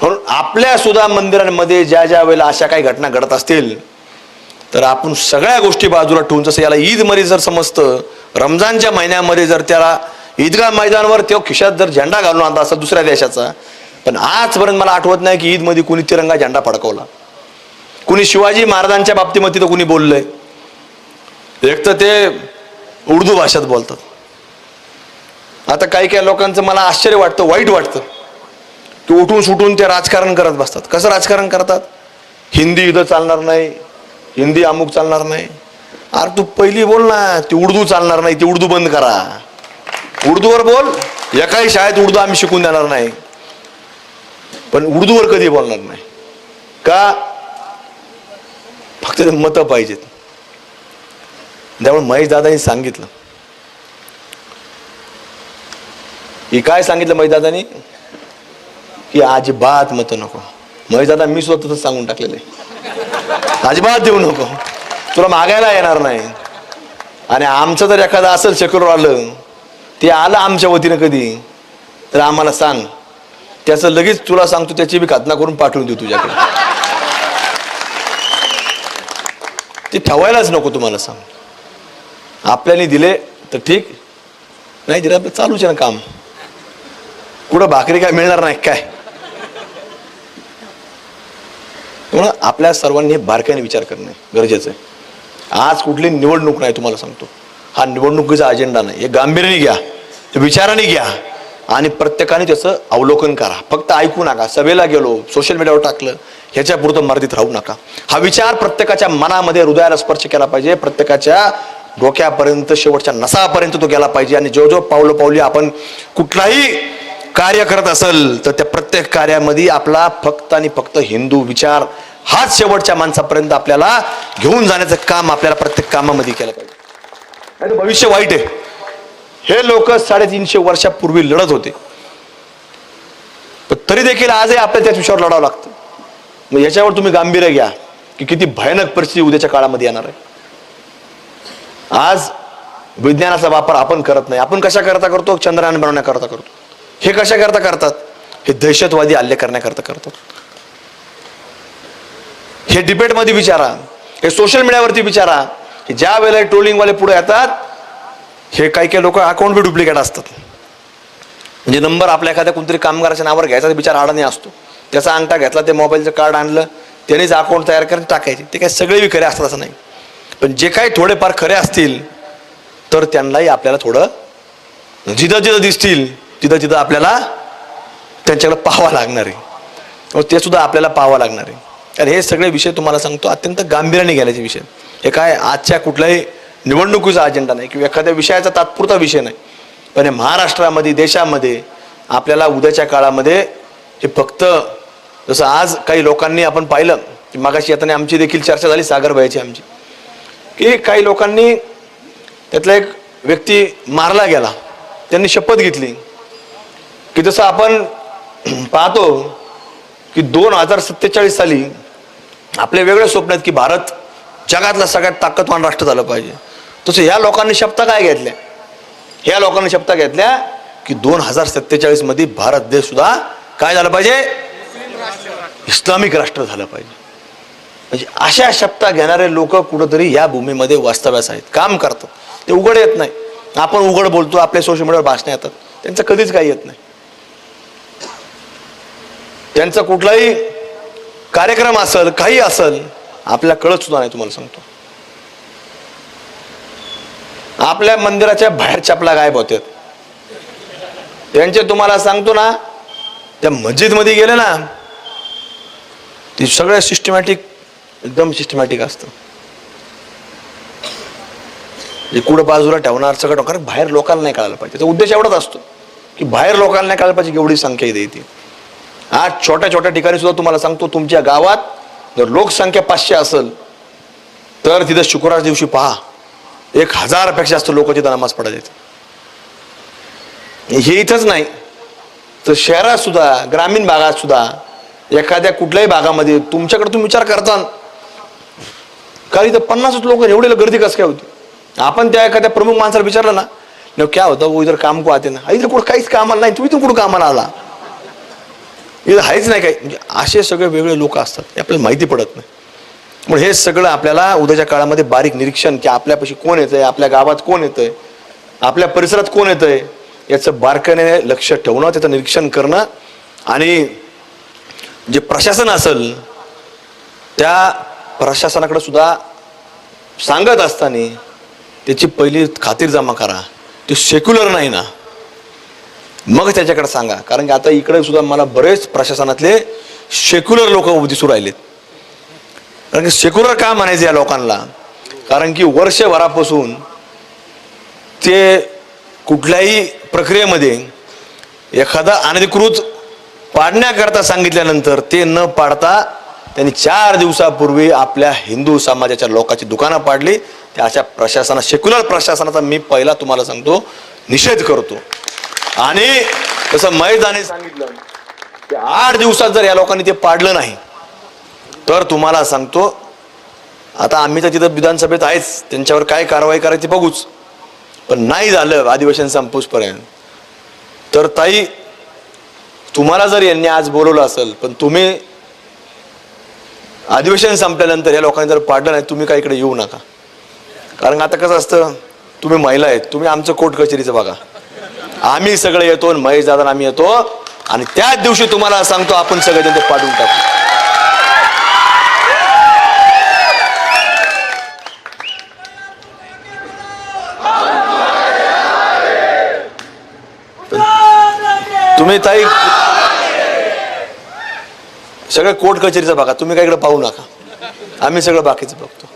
म्हणून आपल्या सुद्धा मंदिरांमध्ये ज्या ज्या वेळेला अशा काही घटना घडत असतील तर आपण सगळ्या गोष्टी बाजूला ठेवून, जसं याला ईद मध्ये जर समजतं, रमजानच्या महिन्यामध्ये जर त्याला ईदगाह मैदानावर तो खिशात जर झेंडा घालून आणला असा दुसऱ्या देशाचा, पण आजपर्यंत मला आठवत नाही की ईद मध्ये कुणी तिरंगा झेंडा फडकवला. कुणी शिवाजी महाराजांच्या बाबतीमध्ये तर कुणी बोललंय. एक तर ते उर्दू भाषेत बोलतात. आता काही काही लोकांचं मला आश्चर्य वाटतं, वाईट वाटतं की उठून सुटून ते राजकारण करत बसतात. कसं राजकारण करतात? हिंदी इथं चालणार नाही, हिंदी अमुक चालणार नाही. अरे तू पहिली बोल ना, ती उर्दू चालणार नाही, ती उर्दू बंद करा. उर्दूवर बोल. एकाही शाळेत उर्दू आम्ही शिकून देणार नाही, पण उर्दूवर कधी बोलणार नाही. का? फक्त मतं पाहिजेत. त्यामुळे महेश दादांनी सांगितलं की काय सांगितलं महेश दादांनी की अजिबात मतं नको. महेश दादा मी सुद्धा तसंच सांगून टाकलेलं आहे, अजिबात देऊ नको, तुला मागायला येणार नाही. आणि आमचं जर एखादं असेल सेक्युलर आलं, ते आलं आमच्या वतीनं कधी, तर आम्हाला सांग, त्याचं लगेच तुला सांगतो त्याची बी खातना करून पाठवून देऊ तुझ्याकडे. ते ठेवायलाच नको तुम्हाला सांग. आपल्याने दिले तर ठीक, नाही दिलं आपलं चालूच आहे ना काम. कुठं भाकरी काय मिळणार नाही काय? म्हणून आपल्या सर्वांनी बारकाईने विचार करणे गरजेचं आहे. आज कुठली निवडणूक नाही, तुम्हाला सांगतो. हा निवडणुकीचा अजेंडा नाही. हे गांभीर्याने घ्या, विचाराने घ्या आणि प्रत्येकाने त्याचं अवलोकन करा. फक्त ऐकू नका. सभेला गेलो, सोशल मीडियावर टाकलं, ह्याच्या पुरतं मर्यादित राहू नका. हा विचार प्रत्येकाच्या मनामध्ये, हृदयाला स्पर्श केला पाहिजे. प्रत्येकाच्या डोक्यापर्यंत, शेवटच्या नसापर्यंत तो गेला पाहिजे. आणि जो पावली आपण कुठलाही कार्य करत असेल तर त्या प्रत्येक कार्यामध्ये आपला फक्त आणि फक्त हिंदू विचार हाच शेवटच्या माणसापर्यंत आपल्याला घेऊन जाण्याचं काम आपल्याला प्रत्येक कामामध्ये केलं पाहिजे. नाही भविष्य वाईट आहे. हे लोक 350 वर्षापूर्वी लढत होते, पण तरी देखील आजही आपल्याला त्याच विषयावर लढावं लागतं. मग याच्यावर तुम्ही गांभीर्य घ्या की किती भयानक परिस्थिती उद्याच्या काळामध्ये येणार आहे. आज विज्ञानाचा वापर आपण करत नाही. आपण कशा करता करतो? चंद्रयान बनवण्याकरता करतो. हे कशा करता करतात? हे दहशतवादी हल्ले करण्याकरता करतात. हे डिबेटमध्ये विचारा, हे सोशल मीडियावरती विचारा की ज्या वेळेला ट्रोलिंगवाले पुढे येतात, हे काही लोक अकाउंट बी डुप्लिकेट असतात. म्हणजे नंबर आपल्या एखाद्या कोणतरी कामगाराच्या नावावर घ्यायचा, विचार अडाणी असतो. त्याचा अंगठा घेतला, ते मोबाईलचं कार्ड आणलं, त्यानेच अकाउंट तयार करून टाकायचे. ते काय सगळे खरे असतात असं नाही, पण जे काही थोडेफार खरे असतील तर त्यांनाही आपल्याला थोडं जिथं जिथं दिसतील तिथं तिथं आपल्याला त्यांच्याकडे पाहावं लागणार आहे. ते सुद्धा आपल्याला पाहावं लागणार आहे. कारण हे सगळे विषय तुम्हाला सांगतो अत्यंत गांभीर्याने घ्यायचे विषय. हे काय आजच्या कुठल्याही निवडणुकीचा अजेंडा नाही किंवा एखाद्या विषयाचा तात्पुरता विषय नाही, पण हे महाराष्ट्रामध्ये, देशामध्ये आपल्याला उद्याच्या काळामध्ये हे फक्त जसं आज काही लोकांनी आपण पाहिलं की मागाशी येताना आमची देखील चर्चा झाली सागरबाईची आमची, की काही लोकांनी त्यातला एक व्यक्ती मारला गेला, त्यांनी शपथ घेतली की जसं आपण पाहतो की 2047 साली आपले वेगळे स्वप्न आहेत की भारत जगातला सगळ्यात ताकदवान राष्ट्र झालं पाहिजे. तसं ह्या लोकांनी शपथा काय घेतल्या? ह्या लोकांनी शपथा घेतल्या की 2047 मध्ये भारत देश सुद्धा काय झालं पाहिजे? इस्लामिक राष्ट्र झालं पाहिजे. म्हणजे अशा शपथा घेणारे लोक कुठंतरी या भूमीमध्ये वास्तव्यास आहेत, काम करतात. ते उघड येत नाही. आपण उघड बोलतो, आपल्या सोशल मीडियावर भाषणं येतात, त्यांचं कधीच काही येत नाही. त्यांचा कुठलाही कार्यक्रम असेल, काही असेल, आपल्याला कळत सुद्धा नाही. तुम्हाला सांगतो, आपल्या मंदिराच्या बाहेर चपला गायब होतात. त्यांचे तुम्हाला सांगतो ना, त्या मस्जिद मध्ये गेले ना, ते सगळं सिस्टमॅटिक, एकदम सिस्टमॅटिक असतं. कुठं बाजूला ठेवणार सगळं, कारण बाहेर लोकांना नाही कळायला पाहिजे. त्याचा उद्देश एवढाच असतो की बाहेर लोकांना नाही कळायला पाहिजे एवढी संख्या येते. आज छोट्या छोट्या ठिकाणी सुद्धा तुम्हाला सांगतो, तुमच्या गावात जर लोकसंख्या 500 असेल तर तिथं शुक्रवार दिवशी पहा 1000 पेक्षा जास्त लोक तिथं नमाज पडायला येतात. हे इथंच नाही तर शहरात सुद्धा, ग्रामीण भागात सुद्धा, एखाद्या कुठल्याही भागामध्ये तुमच्याकडे तुम्ही विचार करता का इथं 50 लोक एवढी गर्दी कसं काय होती? आपण त्या एखाद्या प्रमुख माणसाला विचारलं ना, क्या होता वो इधर काम को आते ना, इथं कुठं काहीच कामाला नाही, तू इथून कुठं कामाला आला, इथं आहेच नाही काही. म्हणजे असे सगळे वेगळे लोक असतात, हे आपल्याला माहिती पडत नाही. म्हणून हे सगळं आपल्याला उद्याच्या काळामध्ये बारीक निरीक्षण, की आपल्यापाशी कोण येतंय, आपल्या गावात कोण येतंय, आपल्या परिसरात कोण येतंय, याचं बारकाईने लक्ष ठेवणं, त्याचं निरीक्षण करणं. आणि जे प्रशासन असेल त्या प्रशासनाकडे सुद्धा सांगत असताना त्याची पहिली खातीर जमा करा. ते सेक्युलर नाही ना, मग त्याच्याकडे सांगा. कारण की आता इकडे सुद्धा मला बरेच प्रशासनातले सेक्युलर लोक दिसू राहिलेत. कारण की सेक्युलर का म्हणायचे या लोकांना? कारण की वर्षभरापासून ते कुठल्याही प्रक्रियेमध्ये एखादा अनधिकृत पाडण्याकरता सांगितल्यानंतर ते न पाडता त्यांनी 4 दिवसापूर्वी आपल्या हिंदू समाजाच्या लोकांची दुकानं पाडली. त्या अशा प्रशासना, सेक्युलर प्रशासनाचा मी पहिला तुम्हाला सांगतो निषेध करतो. आणि जसं महेशदाने सांगितलं की 8 दिवसात जर या लोकांनी ते पाडलं नाही तर तुम्हाला सांगतो, आता आम्ही तर तिथं विधानसभेत आहेच, त्यांच्यावर काय कारवाई करायची बघूच. पण नाही झालं अधिवेशन संपूसपर्यंत तर ताई, तुम्हाला जर यांनी आज बोलवलं असेल, पण तुम्ही अधिवेशन संपल्यानंतर या लोकांनी जर पाडलं नाही, तुम्ही काय इकडे येऊ नका. कारण आता कसं असतं, तुम्ही महिला आहेत, तुम्ही आमचं कोर्ट कचेरीचं बघा, आम्ही सगळे येतो, महेश दादा आम्ही येतो, आणि त्याच दिवशी तुम्हाला सांगतो आपण सगळे ते पाडून टाकू. ताई सगळं कोर्ट कचेरीचं बघा, तुम्ही काय इकडे पाहू नका, आम्ही सगळं बाकीचं बघतो.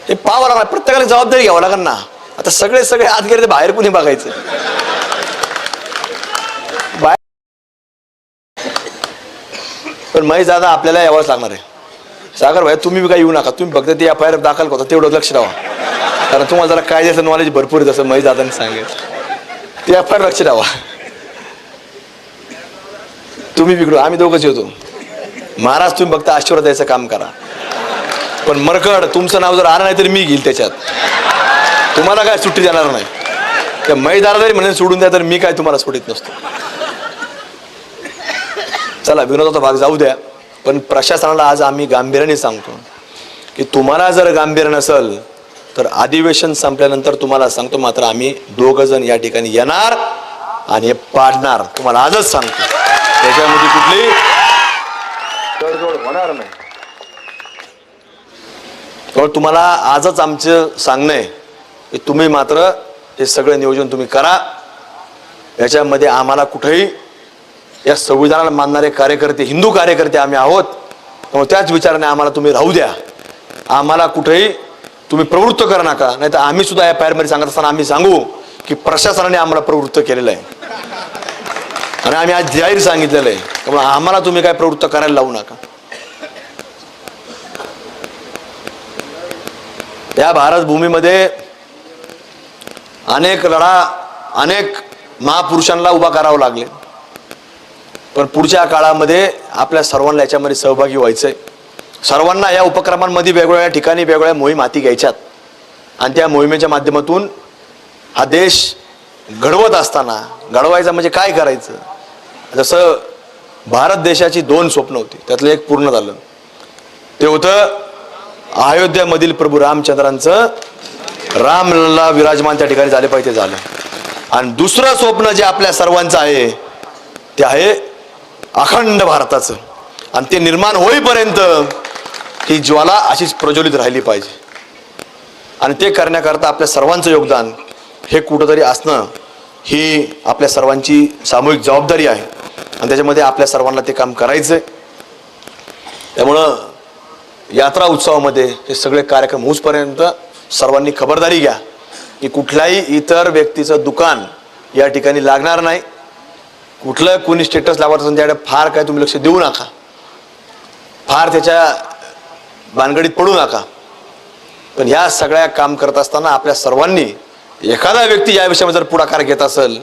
हे पाहावं लागणार, प्रत्येकाला जबाबदारी घ्यावं लागणार ना. आता सगळे आत गेले तर बाहेर कुणी बघायचं? पण महेश दादा आपल्याला यावंच लागणार आहे. सागर भाई तुम्ही बी काय येऊ नका, तुम्ही फक्त ते FIR दाखल करता तेवढं लक्ष ठेवा, कारण तुम्हाला जरा कायद्याचं नॉलेज भरपूर आहे, तसं महेश दादांनी सांगेल. ते FIR लक्ष ठेवा. तुम्ही बिघडू, आम्ही दोघंच येतो. महाराज तुम्ही फक्त आशीर्वाद द्यायचं काम करा. पण मरकड तुमचं नाव जर आलं नाही तरी मी घेईल त्याच्यात, तुम्हाला काय सुट्टी देणार नाही. त्या महेश दादा जरी म्हणून सोडून द्या तर मी काय तुम्हाला सोडित नसतो. चला विनोदाचा भाग जाऊ द्या, पण प्रशासनाला आज आम्ही गांभीर्याने सांगतो की तुम्हाला जर गांभीर्य नसेल तर अधिवेशन संपल्यानंतर तुम्हाला सांगतो, मात्र आम्ही दोघ जण या ठिकाणी येणार आणि हे पाडणार. तुम्हाला आजच सांगतो, त्याच्यामध्ये कुठली तडजोड होणार नाही. तर तुम्हाला आजच आमचं सांगणं आहे की तुम्ही मात्र हे सगळं नियोजन तुम्ही करा. याच्यामध्ये आम्हाला कुठेही, या संविधानाला मानणारे कार्यकर्ते, हिंदू कार्यकर्ते आम्ही आहोत, त्यामुळे त्याच विचाराने आम्हाला तुम्ही राहू द्या. आम्हाला कुठेही तुम्ही प्रवृत्त करा नका, नाही तर आम्ही सुद्धा या FIR मध्ये सांगत असताना आम्ही सांगू की प्रशासनाने आम्हाला प्रवृत्त केलेलं आहे आणि आम्ही आज जाहीर सांगितलेलं आहे. त्यामुळे आम्हाला तुम्ही काय प्रवृत्त करायला लावू नका. या भारत भूमीमध्ये अनेक लढा, अनेक महापुरुषांना उभा करावं लागले, पण पुढच्या काळामध्ये आपल्या सर्वांना याच्यामध्ये सहभागी व्हायचंय. सर्वांना या उपक्रमांमध्ये वेगवेगळ्या ठिकाणी वेगवेगळ्या मोहीम हाती घ्यायच्यात आणि त्या मोहिमेच्या माध्यमातून हा देश घडवत असताना, घडवायचा म्हणजे काय करायचं, जसं भारत देशाची 2 स्वप्न होती, त्यातलं एक पूर्ण झालं. ते होतं अयोध्यामधील प्रभू रामचंद्रांचं रामलला विराजमान त्या ठिकाणी झाले पाहिजे, झालं. आणि दुसरं स्वप्न जे आपल्या सर्वांचं आहे ते आहे अखंड भारताचं, आणि ते निर्माण होईपर्यंत ही ज्वाला अशीच प्रज्वलित राहिली पाहिजे. आणि ते करण्याकरता आपल्या सर्वांचं योगदान हे कुठंतरी असणं ही आपल्या सर्वांची सामूहिक जबाबदारी आहे आणि त्याच्यामध्ये आपल्या सर्वांना ते काम करायचंय. त्यामुळं यात्रा उत्सवामध्ये हे सगळे कार्यक्रम होऊसपर्यंत सर्वांनी खबरदारी घ्या की कुठल्याही इतर व्यक्तीचं दुकान या ठिकाणी लागणार नाही. कुठलं कोणी स्टेटस लावत असेल त्याकडे फार काय तुम्ही लक्ष देऊ नका, फार त्याच्या भानगडीत पडू नका. पण ह्या सगळ्या काम करत असताना आपल्या सर्वांनी, एखादा व्यक्ती या विषयामध्ये जर पुढाकार घेत असेल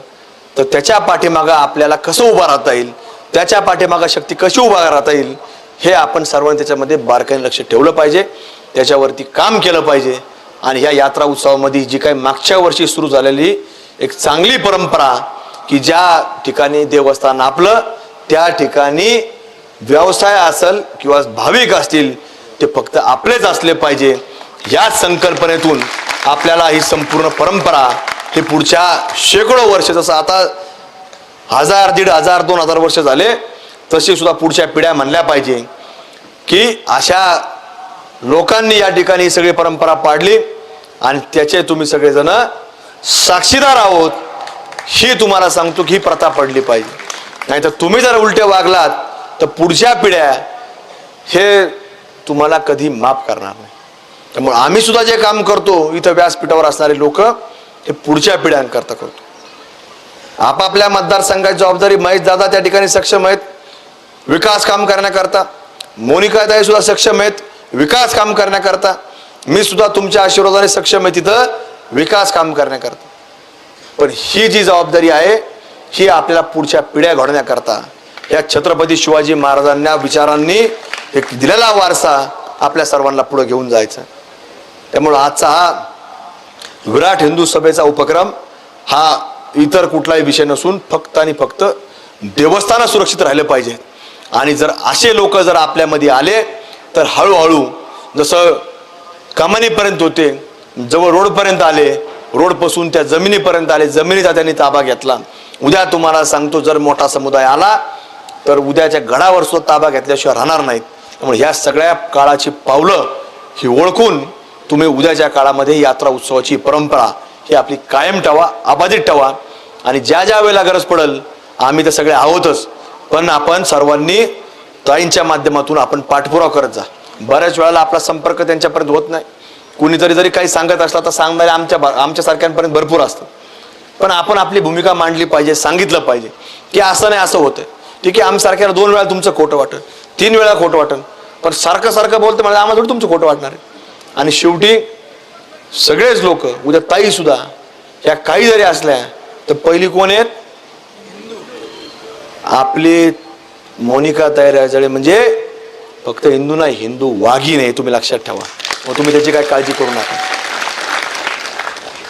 तर त्याच्या पाठीमागं आपल्याला कसं उभा राहता येईल, त्याच्या पाठीमागं शक्ती कशी उभा राहता येईल, हे आपण सर्वांनी त्याच्यामध्ये बारकाईने लक्ष ठेवलं पाहिजे, त्याच्यावरती काम केलं पाहिजे. आणि ह्या यात्रा उत्सवामध्ये जी काही मागच्या वर्षी सुरू झालेली एक चांगली परंपरा की ज्या ठिकाणी देवस्थान आपलं त्या ठिकाणी व्यवसाय असेल किंवा भाविक असतील ते फक्त आपलेच असले पाहिजे, याच संकल्पनेतून आपल्याला ही संपूर्ण परंपरा ही पुढच्या शेकडो वर्ष, जसं आता 1000, 1500, 2000 वर्ष झाले, तशी सुद्धा पुढच्या पिढ्या म्हणल्या पाहिजे की अशा लोकांनी या ठिकाणी सगळी परंपरा पाडली आणि त्याचे तुम्ही सगळेजण साक्षीदार आहोत. ही तुम्हाला सांगतो की ही प्रथा पडली पाहिजे. नाहीतर तुम्ही जर उलटे वागलात तर पुढच्या पिढ्या हे तुम्हाला कधी माफ करणार नाही. त्यामुळे आम्ही सुद्धा जे काम करतो इथं व्यासपीठावर असणारे लोक हे पुढच्या पिढ्यांकरता करतो. आपापल्या मतदारसंघाची जबाबदारी महेश दादा त्या ठिकाणी सक्षम आहेत विकास काम करण्याकरता, मोनिका ताई सुद्धा सक्षम आहेत विकास काम करण्याकरता, मी सुद्धा तुमच्या आशीर्वादाने सक्षम आहे तिथं विकास काम करण्याकरता. पण ही जी जबाबदारी आहे ही आपल्याला पुढच्या पिढ्या घडवण्याकरता या छत्रपती शिवाजी महाराजांना विचारांनी एक दिलेला वारसा आपल्या सर्वांना पुढे घेऊन जायचा. त्यामुळे आजचा हा विराट हिंदू सभेचा उपक्रम हा इतर कुठलाही विषय नसून फक्त आणि फक्त देवस्थान सुरक्षित राहिले पाहिजे. आणि जर असे लोक जर आपल्यामध्ये आले तर हळूहळू जसं कमानीपर्यंत होते, जवळ रोडपर्यंत आले, रोडपासून त्या जमिनीपर्यंत आले, जमिनीचा त्यांनी ताबा घेतला. उद्या तुम्हाला सांगतो जर मोठा समुदाय आला तर उद्याच्या गडावर सुद्धा ताबा घेतल्याशिवाय राहणार नाहीत. त्यामुळे ह्या सगळ्या काळाची पावलं ही ओळखून तुम्ही उद्याच्या काळामध्ये यात्रा उत्सवाची परंपरा ही आपली कायम ठेवा, अबाधित ठेवा. आणि ज्या ज्या वेळेला गरज पडेल आम्ही तर सगळे आहोतच, पण आपण सर्वांनी ताईंच्या माध्यमातून आपण पाठपुरावा करत जा. बऱ्याच वेळेला आपला संपर्क त्यांच्यापर्यंत होत नाही. कुणीतरी जरी काही सांगत असला तर सांगणारे आमच्यासारख्यांपर्यंत भरपूर असतं. पण आपण आपली भूमिका मांडली पाहिजे, सांगितलं पाहिजे की असं नाही असं होतंय. ठीक आहे, आमच्यासारख्याला 2 वेळा तुमचं खोटं वाटेल, 3 वेळा खोटं वाटेल, पण सारखं सारखं बोलतं म्हणजे आम्हाला थोडी तुमचं खोटं वाटणार आहे. आणि शेवटी सगळेच लोक, उद्या ताई सुद्धा ह्या काही जरी असल्या तर पहिली कोण आहेत? आपली मोनिका ताई राजळे म्हणजे फक्त हिंदू नाही, हिंदू वाघीण आहे, तुम्ही लक्षात ठेवा. मग तुम्ही त्याची काय काळजी करू नका.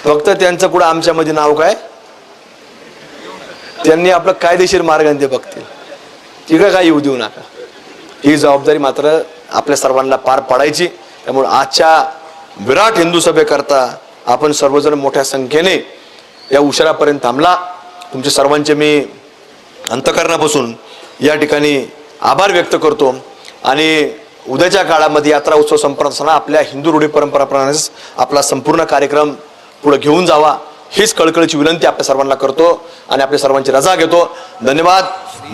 फक्त त्यांचं कुठं आमच्यामध्ये नाव काय, त्यांनी आपलं कायदेशीर मार्गाने ते बघतील, तिकडे काय येऊ देऊ नका. ही जबाबदारी मात्र आपल्या सर्वांना पार पाडायची. त्यामुळे आजच्या विराट हिंदू सभेकरता आपण सर्वजण मोठ्या संख्येने या उशिरापर्यंत थांबला. तुमच्या सर्वांचे मी अंतःकरणापासून या ठिकाणी आभार व्यक्त करतो. आणि उद्याच्या काळामध्ये यात्रा उत्सव संपन्न असताना आपल्या हिंदू रूढी परंपराप्रमाणेच आपला संपूर्ण कार्यक्रम पुढे घेऊन जावा, हीच कळकळीची विनंती आपल्या सर्वांना करतो आणि आपल्या सर्वांची रजा घेतो. धन्यवाद.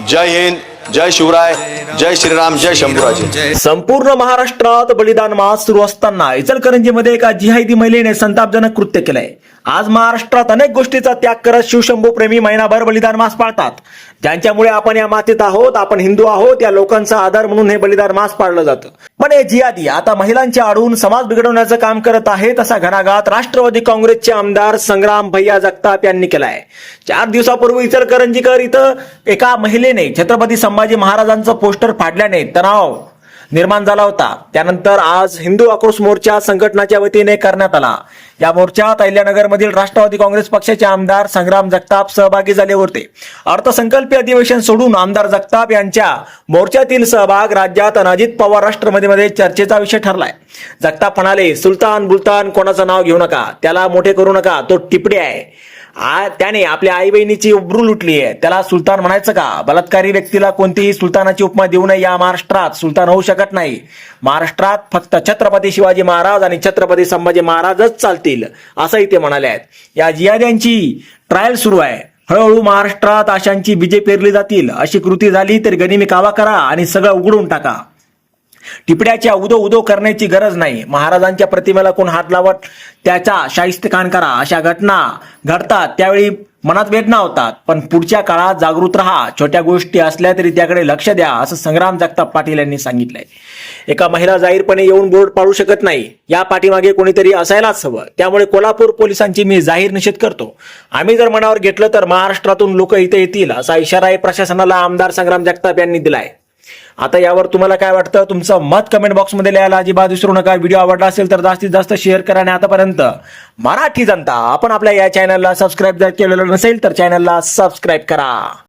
जय हिंद, जय शिवराय, जय श्रीराम, जय शंभूराजे. संपूर्ण महाराष्ट्रात बलिदान मास सुरू असताना इचलकरंजीमध्ये एका जिहादी महिलेने संतापजनक कृत्य केलंय. आज महाराष्ट्रात अनेक गोष्टीचा त्याग करत शिवशंभू प्रेमी महिनाभर बलिदान मास पाळतात. ज्यांच्यामुळे आपण या मातीत आहोत, आपण हिंदू आहोत, या लोकांचा आदर म्हणून हे बलिदान मास पाळलं जातं. पण हे जिहादी आता महिलांच्या आडून समाज बिघडवण्याचं काम करत आहेत, असा घणाघात राष्ट्रवादी काँग्रेसचे आमदार संग्राम भैया जगताप यांनी केलाय. 4 दिवसापूर्वी इचलकरंजीकर इथं एका महिलेने छत्रपती संभाजी महाराजांचं पोस्टर फाडल्याने तणाव निर्माण झाला होता. त्यानंतर आज हिंदू आक्रोश मोर्चा संघटनाच्या वतीने करण्यात आला. या मोर्चात अहिल्यानगरमधील राष्ट्रवादी काँग्रेस पक्षाचे आमदार संग्राम जगताप सहभागी झाले होते. अर्थसंकल्पीय अधिवेशन सोडून आमदार जगताप यांच्या मोर्चातील सहभाग राज्यात अजित पवार राष्ट्रवादीमध्ये चर्चेचा विषय ठरलाय. जगताप म्हणाले, सुलतान बुलतान कोणाचं नाव घेऊ नका, त्याला मोठे करू नका, तो टिपडी आहे. त्याने आपल्या आई बहिणीची उबरू लुटली आहे, त्याला सुलतान म्हणायचं का? बलात्कारी व्यक्तीला कोणतीही सुलतानाची उपमा देऊ नये. या महाराष्ट्रात सुलतान होऊ शकत नाही. महाराष्ट्रात फक्त छत्रपती शिवाजी महाराज आणि छत्रपती संभाजी महाराजच चालतील, असंही ते म्हणाले आहेत. या जिहाद्यांची ट्रायल सुरू आहे. हळूहळू महाराष्ट्रात आशांची बीजे पेरली जातील. अशी कृती झाली तर गनिमी कावा करा आणि सगळं उघडून टाका. टिपड्याच्या उदो उदो करण्याची गरज नाही. महाराजांच्या प्रतिमेला कोण हात लावत त्याचा शाहिस्तेखान करा. अशा घटना घडतात त्यावेळी मनात वेदना होतात, पण पुढच्या काळात जागृत राहा. छोट्या गोष्टी असल्या तरी त्याकडे लक्ष द्या, असं संग्राम जगताप पाटील यांनी सांगितलंय. एका महिला जाहीरपणे येऊन बोर्ड पाडू शकत नाही, या पाठीमागे कोणीतरी असायलाच हवं. त्यामुळे कोल्हापूर पोलिसांची मी जाहीर निषेध करतो. आम्ही जर मनावर घेतलं तर महाराष्ट्रातून लोक इथे येतील, असा इशारा प्रशासनाला आमदार संग्राम जगताप यांनी दिलाय. आता यावर तुम्हाला काय वाटतं? तुमचं मत कमेंट बॉक्समध्ये लिहायला अजिबात विसरू नका. व्हिडिओ आवडला असेल तर जास्तीत जास्त शेअर करा. आणि आतापर्यंत मराठी जनता आपण आपल्या या चॅनलला सबस्क्राईब जर केलेलं नसेल तर चॅनलला सबस्क्राईब करा.